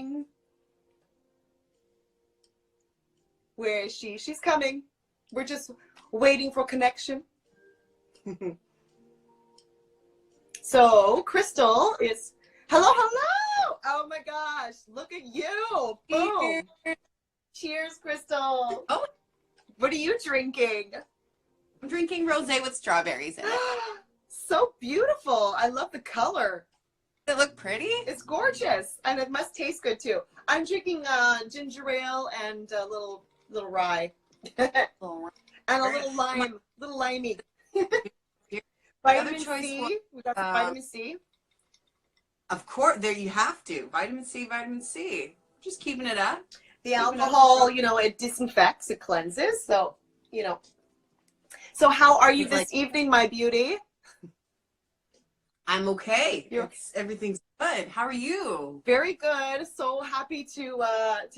coming. Where is she? She's coming. We're just waiting for connection. So Krystle is, hello, hello. Oh my gosh, look at you. Boom. Cheers, Krystle. Oh, what are you drinking? I'm drinking rosé with strawberries in it. So beautiful. I love the color. Does it look pretty? It's gorgeous, and it must taste good too. I'm drinking ginger ale and a little rye, and a little lime, little limey. Vitamin C. We got some vitamin C. Of course, there you have to. Vitamin C, vitamin C. Just keeping it up. The alcohol, you know, it disinfects, it cleanses. So, you know. So how are you this evening, my beauty? I'm okay. Everything's good. How are you? Very good. So happy to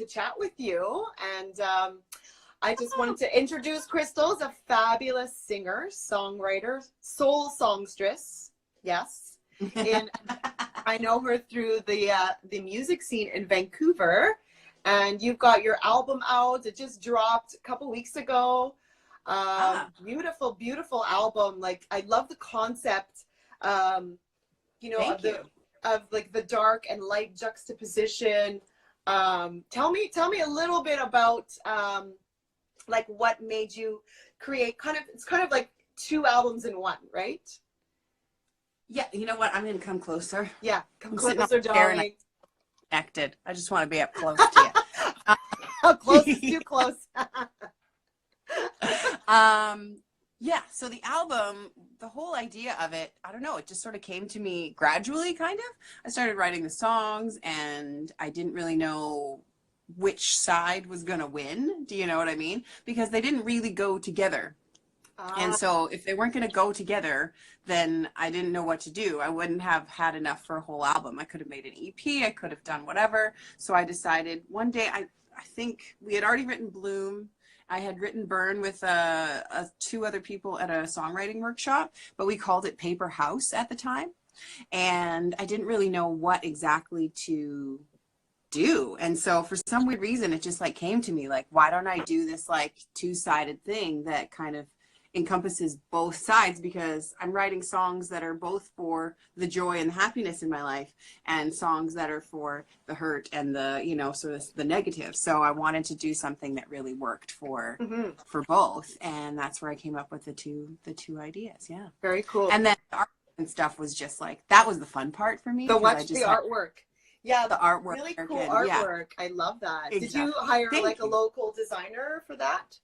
chat with you. And I just wanted to introduce Krystle as a fabulous singer, songwriter, soul songstress. Yes. And I know her through the music scene in Vancouver. And you've got your album out. It just dropped a couple weeks ago. Beautiful, beautiful album. Like, I love the concept, you know, of like the dark and light juxtaposition. Tell me a little bit about like what made you create it's kind of like two albums in one, right? Yeah, you know what? I'm gonna come closer. Yeah, come closer, darling. Connected. I just want to be up close to you. How close is too close? Yeah, so the album, the whole idea of it, I don't know, it just sort of came to me gradually, kind of. I started writing the songs, and I didn't really know which side was going to win. Do you know what I mean? Because they didn't really go together. And so if they weren't going to go together, then I didn't know what to do. I wouldn't have had enough for a whole album. I could have made an EP. I could have done whatever. So I decided one day, I think we had already written Bloom. I had written Burn with two other people at a songwriting workshop, but we called it Paper House at the time. And I didn't really know what exactly to do. And so for some weird reason, it just like came to me like, why don't I do this like two-sided thing that kind of encompasses both sides, because I'm writing songs that are both for the joy and the happiness in my life, and songs that are for the hurt and the, you know, sort of the negative. So I wanted to do something that really worked for both, and that's where I came up with the two ideas. Yeah, very cool. And then the art and stuff was just like, that was the fun part for me. The artwork. Yeah, the artwork. Really cool artwork. Yeah. I love that. Exactly. Did you hire a local designer for that?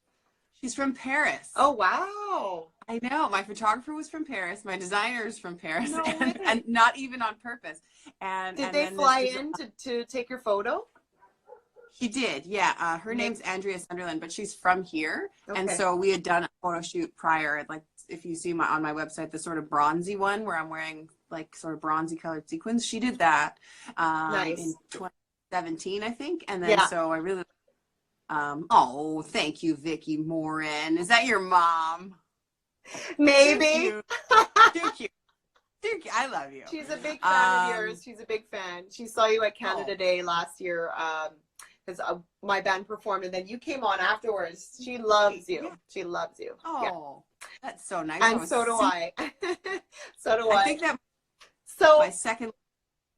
She's from Paris. Oh, wow. I know. My photographer was from Paris. My designer is from Paris. No and not even on purpose. And did they fly in to take your photo? She did, yeah. Her name's Andrea Sunderland, but she's from here. Okay. And so we had done a photo shoot prior. Like, if you see on my website, the sort of bronzy one where I'm wearing like sort of bronzy colored sequins. She did that in 2017, I think. And then so I really... oh, thank you, Vicky Morin. Is that your mom? Maybe. Too cute. Too cute. I love you. She's a big fan of yours. She's a big fan. She saw you at Canada Day last year because my band performed, and then you came on afterwards. She loves you. She loves you. Oh, that's so nice. And so do I. So do I. I think that my second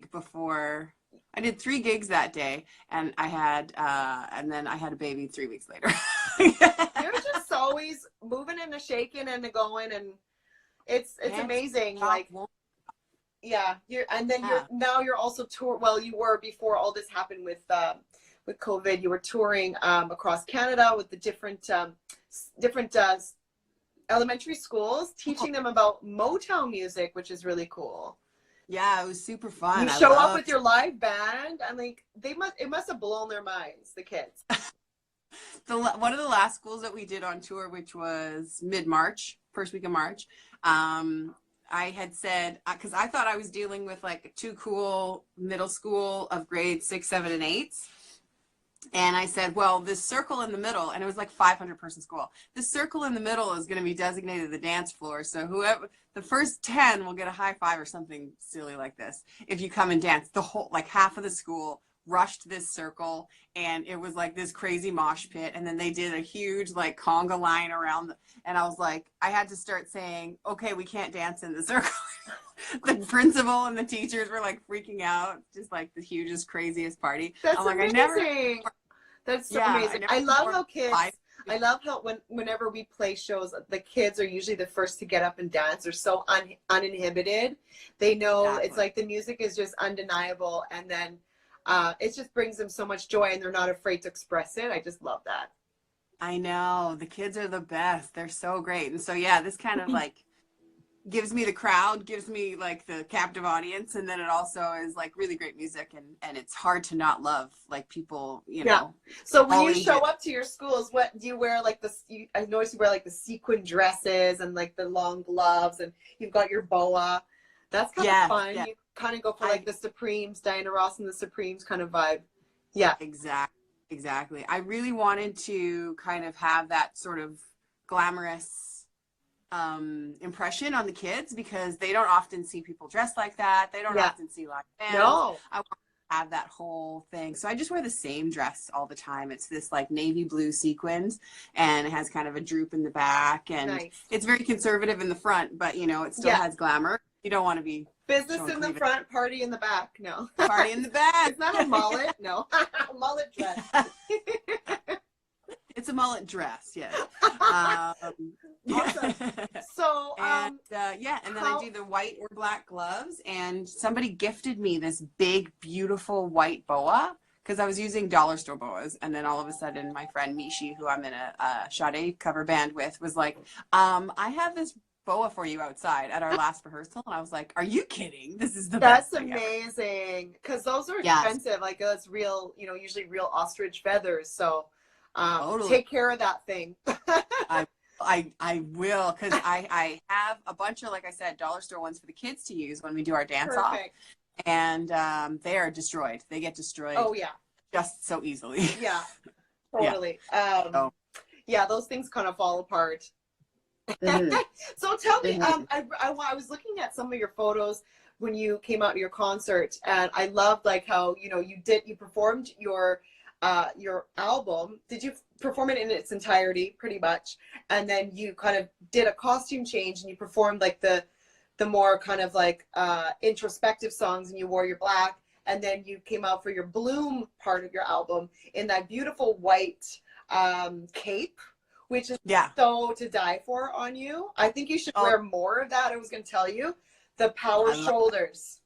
week before... I did 3 gigs that day, and I had, and then I had a baby 3 weeks later. You're just always moving and shaking and going, and it's amazing. Like, yeah, now you're also tour. Well, you were before all this happened with COVID. You were touring across Canada with the different elementary schools, teaching them about Motown music, which is really cool. Yeah, it was super fun. You show up with your live band, and like it must have blown their minds, the kids. One of the last schools that we did on tour, which was mid-March, first week of March, I had said, because I thought I was dealing with like too cool middle school of grades 6, 7, and 8s. And I said, well, this circle in the middle, and it was like 500-person school. This circle in the middle is going to be designated the dance floor. So whoever, the first 10 will get a high five or something silly like this. If you come and dance, the whole, like half of the school rushed this circle, and it was like this crazy mosh pit, and then they did a huge like conga line around and I was like, I had to start saying, okay, we can't dance in the circle. The principal and the teachers were like freaking out, just like the hugest, craziest party. That's I'm like, amazing. That's so amazing. I love how kids, I love how whenever we play shows, the kids are usually the first to get up and dance. They're so uninhibited. They know it's like the music is just undeniable, and then it just brings them so much joy, and they're not afraid to express it. I just love that. I know. The kids are the best. They're so great. And so, yeah, this kind of like gives me the crowd, gives me like the captive audience, and then it also is like really great music, and it's hard to not love, like people, you know. So when you show up to your schools, what do you wear? Like I noticed you wear like the sequin dresses and like the long gloves, and you've got your boa. That's kind of fun. You kind of go for like the Supremes, Diana Ross and the Supremes kind of vibe. Yeah. Exactly. I really wanted to kind of have that sort of glamorous impression on the kids, because they don't often see people dressed like that. They don't often see live bands. No. I want to have that whole thing. So I just wear the same dress all the time. It's this like navy blue sequins, and it has kind of a droop in the back, and it's very conservative in the front, but you know, it still has glamour. You don't want to be business in the front, party in the back. No. Party in the back. It's not a mullet. No. Mullet dress. It's a mullet dress, yes. Awesome. So, and then I do the white or black gloves, and somebody gifted me this big, beautiful white boa, because I was using dollar store boas, and then all of a sudden my friend Mishi, who I'm in a Shea cover band with, was like, I have this boa for you outside at our last rehearsal, and I was like, are you kidding? This is the best thing ever. That's amazing, because those are expensive. Like, that's real, you know, usually real ostrich feathers, so totally. Take care of that thing. I will, because I have a bunch of, like I said, dollar store ones for the kids to use when we do our dance off, and they are destroyed. They get destroyed. Oh yeah, just so easily. Yeah, totally. Yeah, those things kind of fall apart. Mm-hmm. So tell me, I was looking at some of your photos when you came out to your concert, and I loved like how, you know, you performed your album. Did you perform it in its entirety, pretty much, and then you kind of did a costume change and you performed like the more kind of like introspective songs, and you wore your black, and then you came out for your Bloom part of your album in that beautiful white cape, which is so to die for on you. I think you should wear more of that. I was going to tell you, the power shoulders.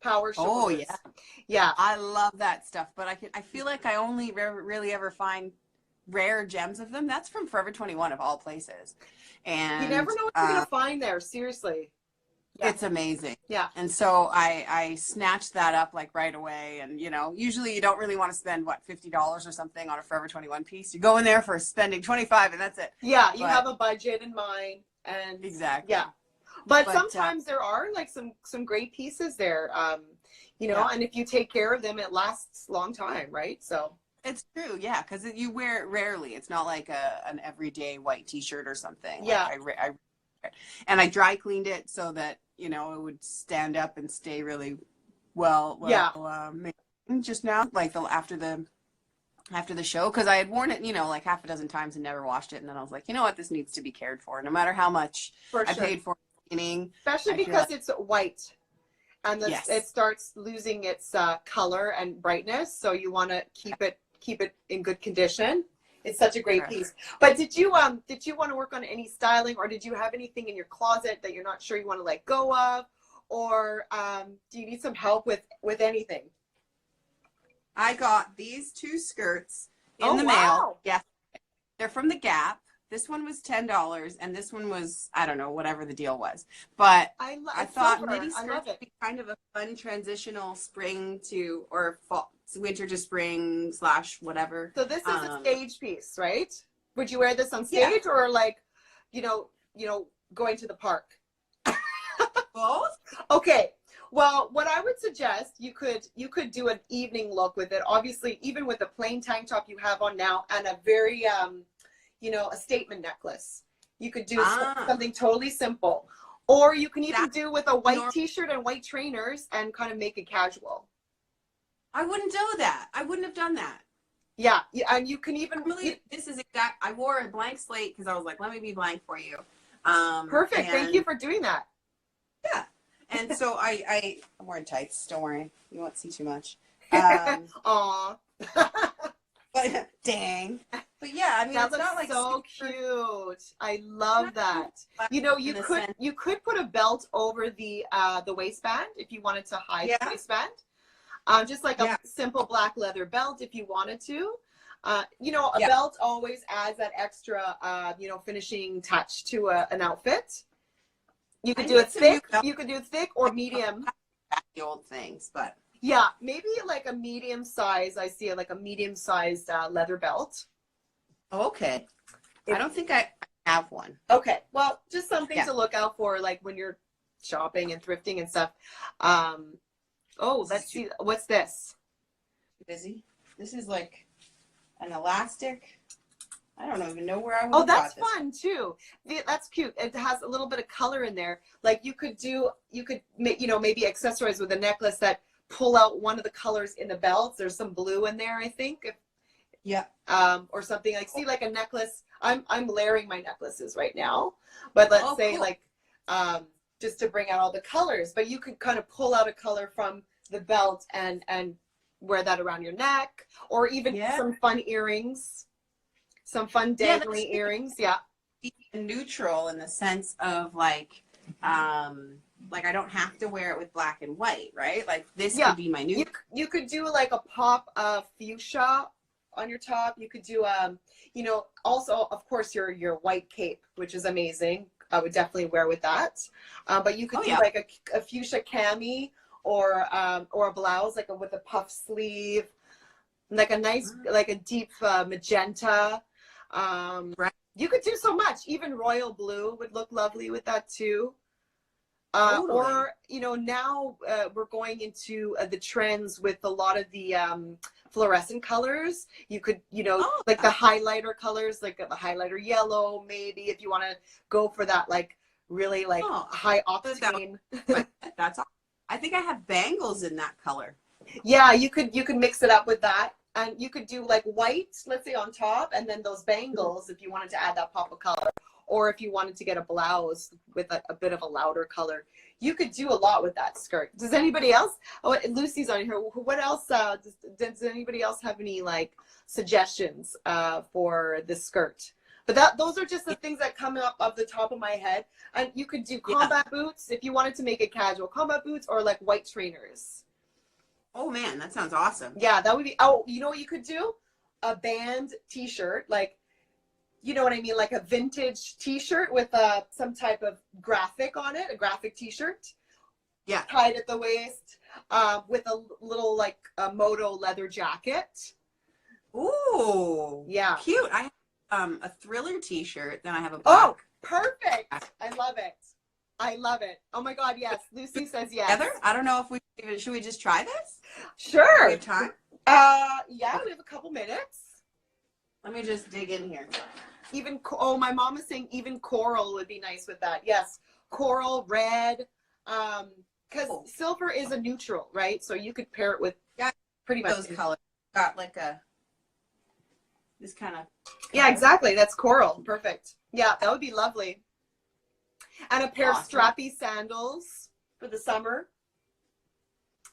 Power shoulders. Oh yeah, I love that stuff, but I feel like I only really ever find rare gems of them. That's from Forever 21 of all places, and you never know what you're gonna find there. Seriously, it's amazing. Yeah, and so I snatched that up like right away, and you know, usually you don't really want to spend what, $50 or something on a Forever 21 piece. You go in there for spending 25, and that's it. Yeah, you have a budget in mind, and yeah. But sometimes there are like some great pieces there, you know, and if you take care of them, it lasts a long time, right? So it's true, yeah, because you wear it rarely. It's not like an everyday white T-shirt or something. Yeah, like and I dry cleaned it so that, you know, it would stand up and stay really well. Just now, like after the show, because I had worn it, you know, like half a dozen times and never washed it, and then I was like, you know what, this needs to be cared for, no matter how much I paid for it. Especially because it's white, and it starts losing its color and brightness, so you want to keep it in good condition. It's such a great piece. But did you want to work on any styling, or did you have anything in your closet that you're not sure you want to let go of, or do you need some help with anything? I got these two skirts in the mail. Yes, they're from the Gap. This one was $10, and this one was, I don't know, whatever the deal was. But I thought midi skirts would be kind of a fun transitional spring to, or fall, winter to spring / whatever. So this is a stage piece, right? Would you wear this on stage, or like, you know, going to the park? Both? Okay. Well, what I would suggest, you could do an evening look with it. Obviously, even with the plain tank top you have on now, and a very you know, a statement necklace. You could do something totally simple. Or you can even do with a white T-shirt and white trainers and kind of make it casual. I wouldn't do that. I wouldn't have done that. Yeah, and you can even Really, this is exact. I wore a blank slate because I was like, let me be blank for you. Perfect. Thank you for doing that. Yeah. And so I'm wearing tights. Don't worry. You won't see too much. Aw. But dang. But yeah, I mean, That it's not looks like so cute. I love that. You know, you could put a belt over the waistband if you wanted to hide the waistband. Just like a simple black leather belt if you wanted to. You know, a belt always adds that extra, you know, finishing touch to an outfit. You could do it thick. You could do thick or medium. The old things, but yeah, maybe like a medium size. I see it like a medium sized leather belt. Oh, okay. I don't think I have one. Okay, well, just something to look out for, like when you're shopping and thrifting and stuff. Oh, let's see. What's this? Busy. This is like an elastic. I don't even know where I would. Oh, that's fun too. That's cute. It has a little bit of color in there. Like you could, you know, maybe accessorize with a necklace that pull out one of the colors in the belts. There's some blue in there, I think. Yeah. Or something like, see, like a necklace. I'm layering my necklaces right now, but let's say cool. Like, just to bring out all the colors. But you could kind of pull out a color from the belt and wear that around your neck, or even some fun earrings. Some fun dangly earrings, Neutral in the sense of like I don't have to wear it with black and white, right? Like this could be my new. You could do like a pop of fuchsia on your top. You could do you know, also of course your white cape, which is amazing. I would definitely wear with that. But you could do like a fuchsia cami or a blouse like with a puff sleeve, like a nice like a deep magenta. You could do so much. Even royal blue would look lovely with that too. Totally. Or, you know, now we're going into the trends with a lot of the fluorescent colors. You could, you know, like the highlighter colors, like the highlighter yellow, maybe if you want to go for that, like really like high octane. That's all. I think I have bangles in that color. Yeah, you could mix it up with that. And you could do like white, let's say on top, and then those bangles if you wanted to add that pop of color. Or if you wanted to get a blouse with a bit of a louder color. You could do a lot with that skirt. Does anybody else? Oh, Lucy's on here. What else? Does anybody else have any like suggestions for this skirt? But those are just the things that come up off the top of my head. And you could do combat boots if you wanted to make it casual. Combat boots or like white trainers. Oh man, that sounds awesome. Yeah, that would be, oh, you know what you could do? A band t-shirt, like, you know what I mean? Like a vintage t-shirt with some type of graphic on it, a graphic t-shirt. Yeah. Tied at the waist, with a little like a moto leather jacket. Ooh. Yeah. Cute. I have a Thriller t-shirt, then I have a black. Oh, perfect. I love it. I love it. Oh my God, yes. Lucy says yes. Heather, I don't know if should we just try this? Sure. We have time? Yeah, we have a couple minutes. Let me just dig in here. Even, oh, my mom is saying even coral would be nice with that. Yes, coral, red, because silver is a neutral, right? So you could pair it with pretty much those colors. Got like this kind of. Yeah, exactly. That's coral. Perfect. Yeah, that would be lovely. And a pair of strappy sandals for the summer.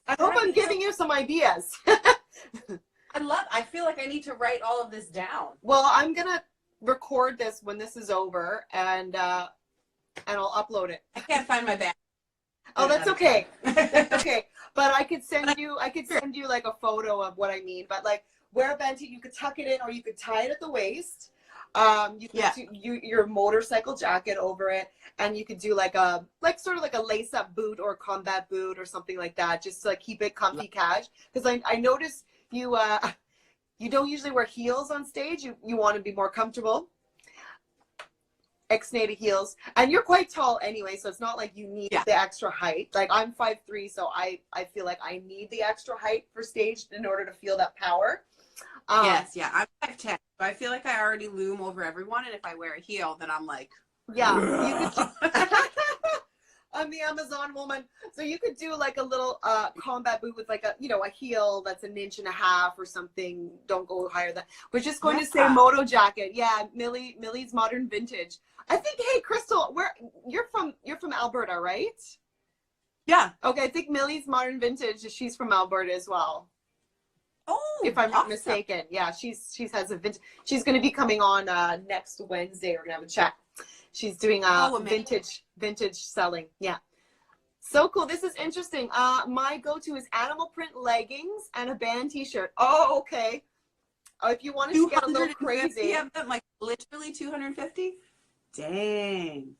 I hope I'm giving you some ideas. I feel like I need to write all of this down. Well, I'm going to record this when this is over and I'll upload it. I can't find my bag. Oh, that's okay. That's okay. But I could send you like a photo of what I mean. But like wear a band, you could tuck it in or you could tie it at the waist. You could do your motorcycle jacket over it, and you could do like sort of like a lace-up boot or a combat boot or something like that, just to like keep it comfy cash. Because I noticed you don't usually wear heels on stage. You want to be more comfortable. X-nated heels, and you're quite tall anyway, so it's not like you need the extra height. Like I'm 5'3", so I feel like I need the extra height for stage in order to feel that power. Yes, I'm 5'10", so I feel like I already loom over everyone, and if I wear a heel, then I'm like, yeah. You could, I'm the Amazon woman. So you could do like a little combat boot with like a, you know, a heel that's 1.5 inches or something. Don't go higher than. We're just going to say moto jacket. Yeah, Millie's Modern Vintage. I think, hey, Krystle, where you're from Alberta, right? Yeah. Okay, I think Millie's Modern Vintage, she's from Alberta as well. Oh, if I'm not mistaken. Yeah, she has a vintage. She's going to be coming on next Wednesday. We're going to have a chat. She's doing vintage selling. Yeah. So cool. This is interesting. My go-to is animal print leggings and a band t-shirt. Oh, okay. If you want to get a little crazy. Yeah, like literally 250? Dang.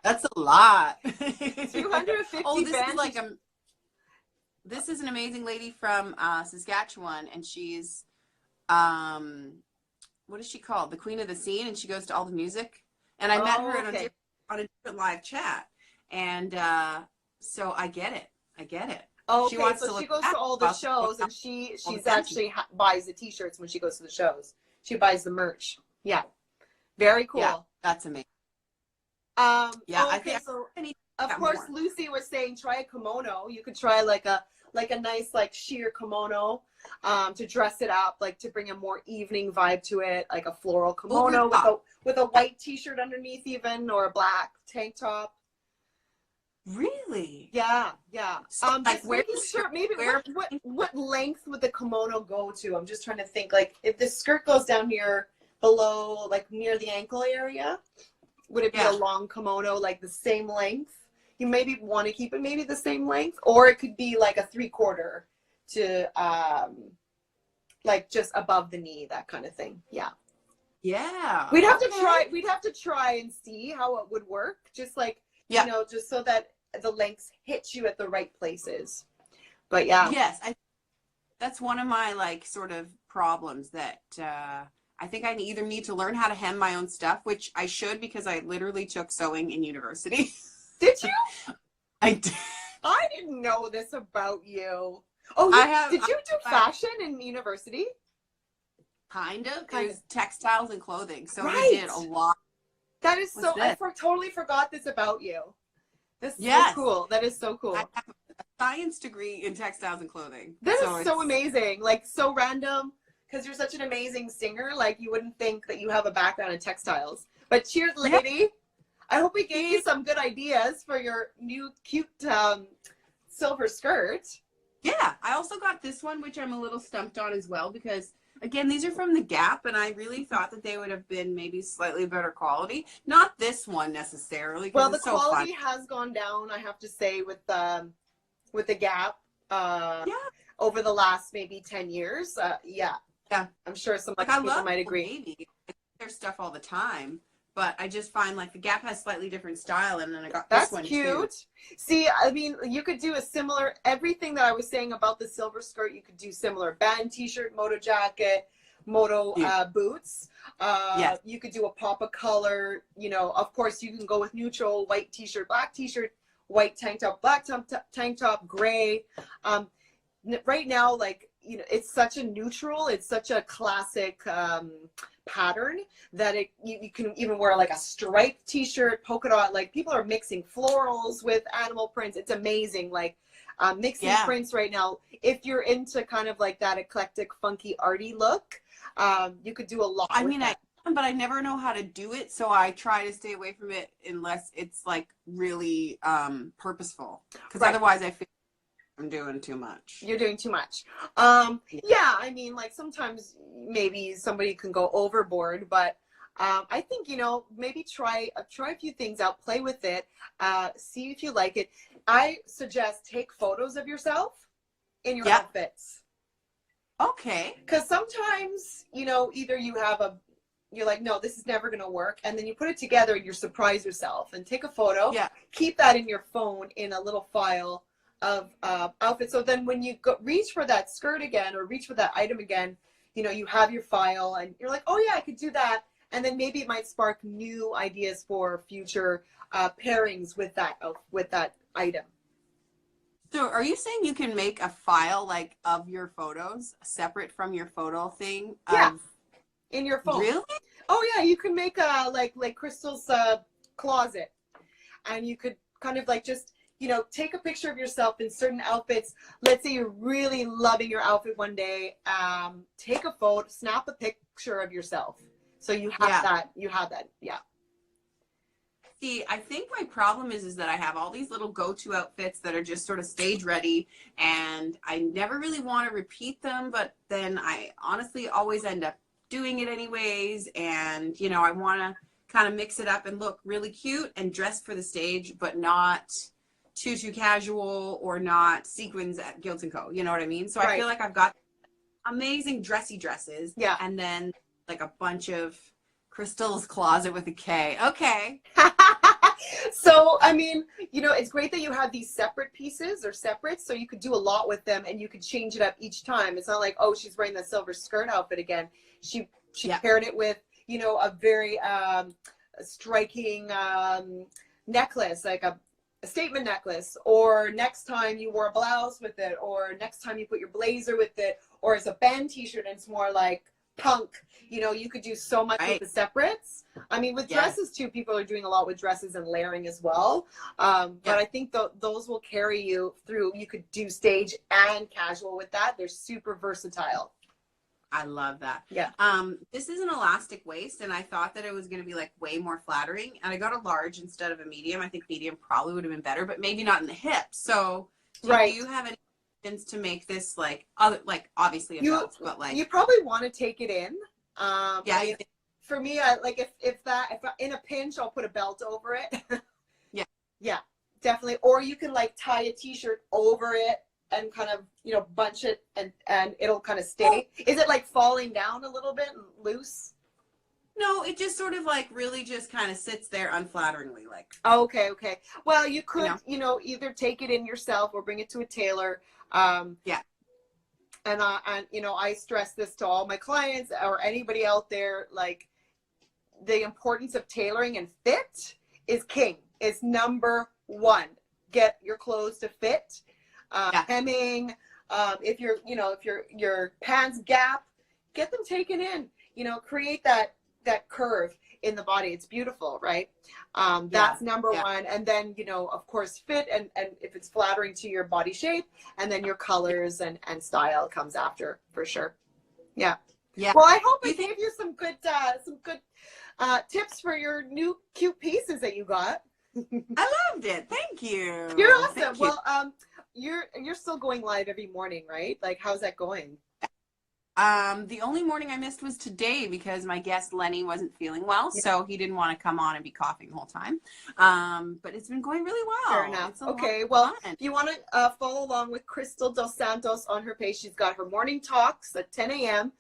that's a lot. 250 Oh, this band is like this is an amazing lady from Saskatchewan, and she's what is she called? The Queen of the Scene, and she goes to all the music. And I met her on a different live chat, and so I get it. Oh, she okay, wants so to she goes to all the shows, and she's actually buys the t-shirts when she goes to the shows. She buys the merch. Yeah, very cool. Yeah, that's amazing. Yeah, I okay, think so of course Lucy was saying try a kimono. You could try like a nice like sheer kimono to dress it up, like to bring a more evening vibe to it, like a floral kimono with a white t-shirt underneath even, or a black tank top. Really? Yeah. So, like, making sure maybe what length would the kimono go to? I'm just trying to think, like, if the skirt goes down here below, like near the ankle area, would it be a long kimono, like the same length? You maybe want to keep it maybe the same length, or it could be like a 3/4 to like just above the knee, that kind of thing. Yeah. We'd have to try and see how it would work, just like you know, just so that the lengths hit you at the right places. But yeah. Yes, that's one of my like sort of problems that I think I either need to learn how to hem my own stuff, which I should because I literally took sewing in university. Did you? I did. I didn't know this about you. Oh, did you do fashion in university? Kind of. It was textiles and clothing, so we did a lot. That is so. I totally forgot this about you. This is so cool. That is so cool. I have a science degree in textiles and clothing. That is so amazing. Like, so random, because you're such an amazing singer. Like, you wouldn't think that you have a background in textiles. But cheers, lady. Yeah. I hope we gave you some good ideas for your new cute silver skirt. Yeah. I also got this one, which I'm a little stumped on as well, because again, these are from the Gap, and I really thought that they would have been maybe slightly better quality. Not this one necessarily. Well, the quality has gone down, I have to say, with the Gap over the last maybe 10 years. Yeah. I'm sure some people might agree. I their stuff all the time, but I just find like the Gap has slightly different style, and then I got this one too. That's cute. See, I mean, you could do a similar, everything that I was saying about the silver skirt, you could do similar. Band t-shirt, moto jacket, moto boots. You could do a pop of color. You know, of course, you can go with neutral, white t-shirt, black t-shirt, white tank top, black tank top, gray. Right now, like, you know, it's such a neutral, it's such a classic pattern that you can even wear like a striped t-shirt, polka dot. Like, people are mixing florals with animal prints. It's amazing. Like, mixing prints right now. If you're into kind of like that eclectic, funky, arty look, you could do a lot. I mean, but I never know how to do it, so I try to stay away from it unless it's like really purposeful, because otherwise I feel I'm doing too much. You're doing too much. Yeah, I mean, like, sometimes maybe somebody can go overboard, but I think, you know, maybe try a few things out, play with it, see if you like it. I suggest take photos of yourself in your outfits. Okay. Because sometimes, you know, either you're like, no, this is never going to work. And then you put it together and you surprise yourself and take a photo. Yeah. Keep that in your phone in a little file of outfits. So then when you reach for that skirt again or reach for that item again, you know, you have your file and you're like, oh yeah, I could do that. And then maybe it might spark new ideas for future pairings with that item. So are you saying you can make a file like of your photos separate from your photo thing? In your phone. Really? Oh yeah, you can make like Krystle's closet. and you could kind of like just, you know, take a picture of yourself in certain outfits. Let's say you're really loving your outfit one day. Take a photo, snap a picture of yourself. So you have that, yeah. See, I think my problem is that I have all these little go-to outfits that are just sort of stage ready, and I never really want to repeat them, but then I honestly always end up doing it anyways. And, you know, I want to kind of mix it up and look really cute and dress for the stage, but not too casual or not sequins at Guild & Co. You know what I mean? So I feel like I've got amazing dressy dresses. Yeah. And then like a bunch of Krystle's Closet with a K. Okay. So, I mean, you know, it's great that you have these separate pieces or separates, so you could do a lot with them and you could change it up each time. It's not like, oh, she's wearing the silver skirt outfit again. She paired it with, you know, a very striking necklace, like a statement necklace, or next time you wore a blouse with it, or next time you put your blazer with it, or it's a band t-shirt and it's more like punk. You know, you could do so much with the separates. I mean, with dresses too, people are doing a lot with dresses and layering as well. But I think those will carry you through. You could do stage and casual with that. They're super versatile. I love that. Yeah. This is an elastic waist, and I thought that it was going to be like way more flattering, and I got a large instead of a medium. I think medium probably would have been better, but maybe not in the hips. So do you have any options to make this like other, like obviously a belt, but like you probably want to take it in. For me, I like if in a pinch, I'll put a belt over it. Yeah, definitely. Or you can like tie a t-shirt over it and kind of, you know, bunch it and it'll kind of stay. Is it like falling down a little bit loose? No, it just sort of like really just kind of sits there unflatteringly, like. Okay. Well, you could, you know, either take it in yourself or bring it to a tailor. And you know, I stress this to all my clients or anybody out there, like the importance of tailoring and fit is king. It's number one. Get your clothes to fit. Hemming, if you're, you know, if your pants gap, get them taken in, you know, create that curve in the body. It's beautiful, right? That's number one. And then, you know, of course, fit and if it's flattering to your body shape, and then your colors and style comes after, for sure. Yeah. Well, I hope I gave you some good tips for your new cute pieces that you got. I loved it. Thank you. You're awesome. Well, you're still going live every morning, right? Like, how's that going? The only morning I missed was today because my guest Lenny wasn't feeling well, so he didn't want to come on and be coughing the whole time. But it's been going really well. Fair enough. Okay, well, if you want to follow along with Krystle Dos Santos on her page, she's got her morning talks at 10 a.m.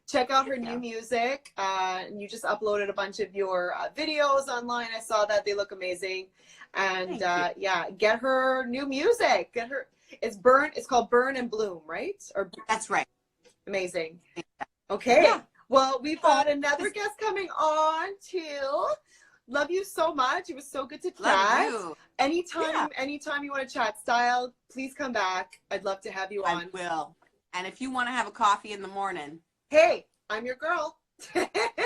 Check out her new music. And you just uploaded a bunch of your videos online. I saw that. They look amazing. And get her new music. Get her. It's called Burn and Bloom, right? Or that's right. Amazing. Okay. Well, we've got another guest coming on too. Love you so much. It was so good to chat. Love you. Anytime you want to chat style, please come back. I'd love to have you on. I will. And if you want to have a coffee in the morning. Hey, I'm your girl.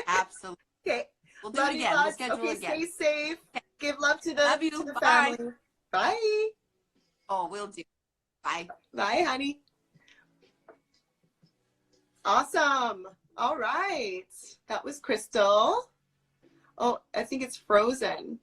Absolutely. Okay. We'll do it again. We'll schedule again. Stay safe. Give love to the, love you. To the Bye. family. Bye. Oh, we'll do. Bye. Bye, honey. Awesome. All right. That was Krystle. Oh, I think it's frozen.